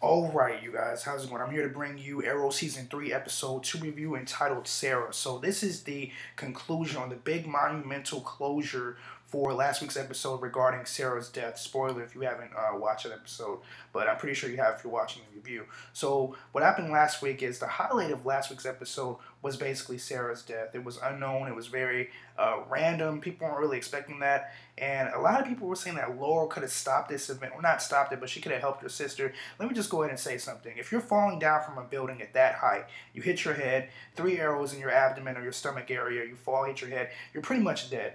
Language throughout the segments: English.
Alright, you guys, how's it going? I'm here to bring you Arrow Season 3, Episode 2 review entitled Sara. So this is the conclusion on the big monumental closure for last week's episode regarding Sara's death. Spoiler if you haven't watched that episode, but I'm pretty sure you have if you're watching the review. So what happened last week is the highlight of last week's episode was basically Sara's death. It was unknown, it was very random, people weren't really expecting that, and a lot of people were saying that Laurel could have stopped this event, or not stopped it, but she could have helped her sister. Let me just go ahead and say something. If you're falling down from a building at that height, you hit your head, 3 arrows in your abdomen or your stomach area, you fall, hit your head, you're pretty much dead.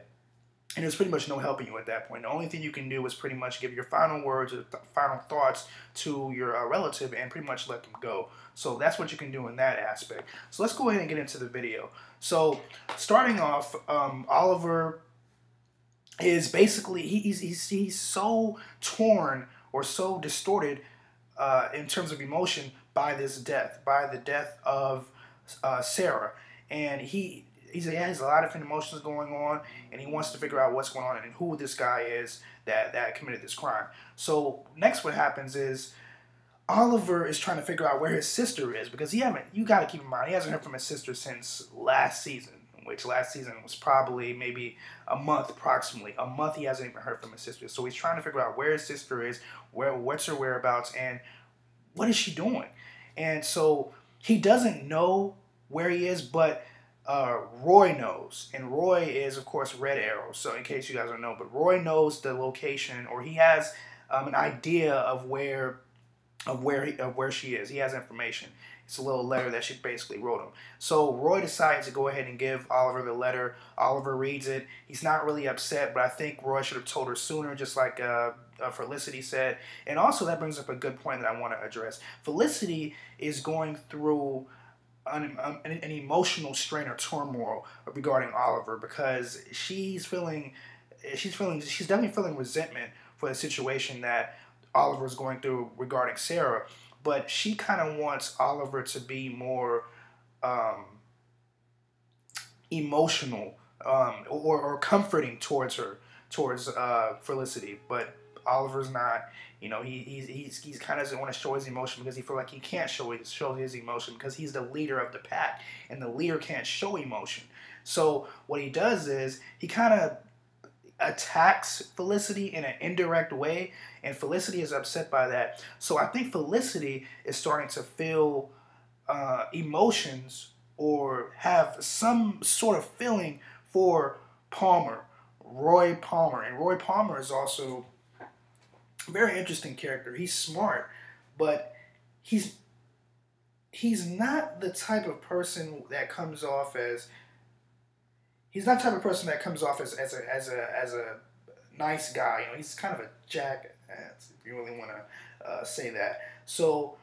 And there's pretty much no helping you at that point. The only thing you can do is pretty much give your final words or final thoughts to your relative and pretty much let them go. So that's what you can do in that aspect. So let's go ahead and get into the video. So starting off, Oliver is basically, he's so torn or so distorted in terms of emotion by this death, by the death of Sara. And he has a lot of different emotions going on, and he wants to figure out what's going on and who this guy is that committed this crime. So next what happens is Oliver is trying to figure out where his sister is, because you got to keep in mind, he hasn't heard from his sister since last season, which last season was probably maybe a month, approximately. A month he hasn't even heard from his sister. So he's trying to figure out where his sister is, what's her whereabouts, and what is she doing? And so he doesn't know where he is, but Roy knows, and Roy is, of course, Red Arrow. So, in case you guys don't know, but Roy knows the location, or he has an idea of where she is. He has information. It's a little letter that she basically wrote him. So Roy decides to go ahead and give Oliver the letter. Oliver reads it. He's not really upset, but I think Roy should have told her sooner, just like Felicity said. And also that brings up a good point that I want to address. Felicity is going through an emotional strain or turmoil regarding Oliver, because she's definitely feeling resentment for the situation that Oliver is going through regarding Sara, but she kind of wants Oliver to be more emotional or comforting towards Felicity, but Oliver's not. You know, he kind of doesn't want to show his emotion because he feels like he can't show his emotion because he's the leader of the pack, and the leader can't show emotion. So what he does is he kind of attacks Felicity in an indirect way, and Felicity is upset by that. So I think Felicity is starting to feel emotions or have some sort of feeling for Roy Palmer. And Roy Palmer is also a very interesting character. He's smart, but he's not the type of person that comes off as a nice guy. You know, he's kind of a jackass, if you really want to say that. So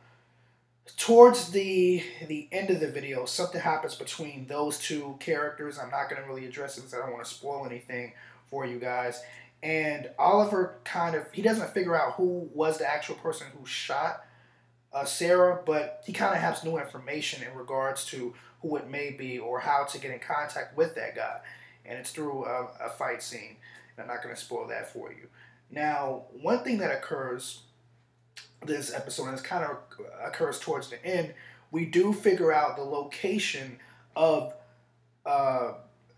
towards the end of the video, something happens between those two characters. I'm not going to really address it because I don't want to spoil anything for you guys. And Oliver he doesn't figure out who was the actual person who shot Sara, but he kind of has new information in regards to who it may be or how to get in contact with that guy. And it's through a fight scene. And I'm not going to spoil that for you. Now, one thing that occurs this episode, and it kind of occurs towards the end, we do figure out the location of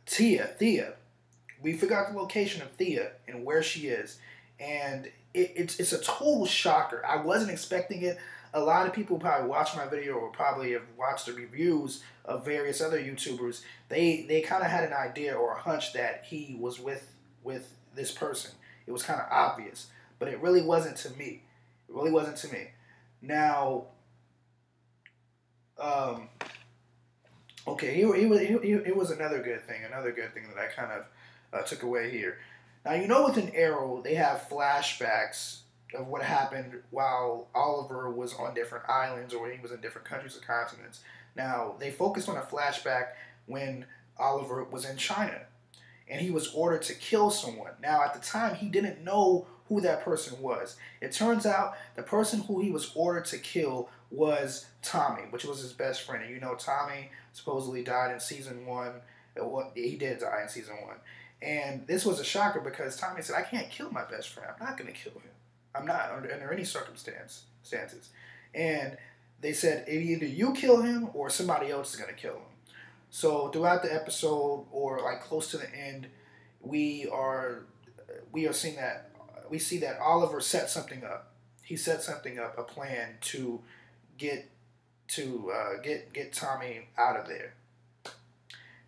Thea. We figure out the location of Thea and where she is. And it's a total shocker. I wasn't expecting it. A lot of people probably watch my video or probably have watched the reviews of various other YouTubers. They kind of had an idea or a hunch that he was with this person. It was kind of obvious, but it really wasn't to me. It really wasn't to me. Now, okay, here was another good thing that I kind of took away here. Now, you know, with an Arrow, they have flashbacks of what happened while Oliver was on different islands or he was in different countries or continents. Now, they focused on a flashback when Oliver was in China, and he was ordered to kill someone. Now, at the time, he didn't know who that person was. It turns out the person who he was ordered to kill was Tommy, which was his best friend. And you know, Tommy supposedly died in season 1. He did die in season 1. And this was a shocker because Tommy said, I can't kill my best friend. I'm not going to kill him. I'm not under any circumstances. And they said either you kill him or somebody else is gonna kill him. So throughout the episode, or like close to the end, we are seeing that we see that Oliver set something up. He set something up, a plan to get get Tommy out of there.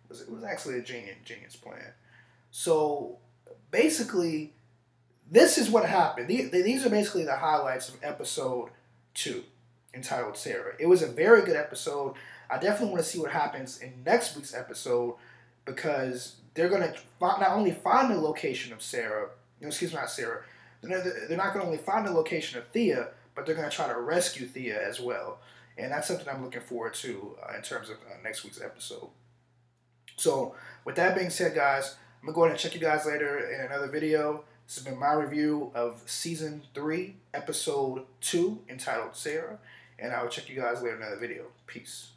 It was actually a genius plan. So basically, this is what happened. These are basically the highlights of episode 2, entitled Sara. It was a very good episode. I definitely want to see what happens in next week's episode, because they're going to not only find the location of Sara, excuse me, not Sara, they're not going to only find the location of Thea, but they're going to try to rescue Thea as well. And that's something I'm looking forward to in terms of next week's episode. So with that being said, guys, I'm going to go ahead and check you guys later in another video. This has been my review of Season 3, Episode 2, entitled Sara. And I will check you guys later in another video. Peace.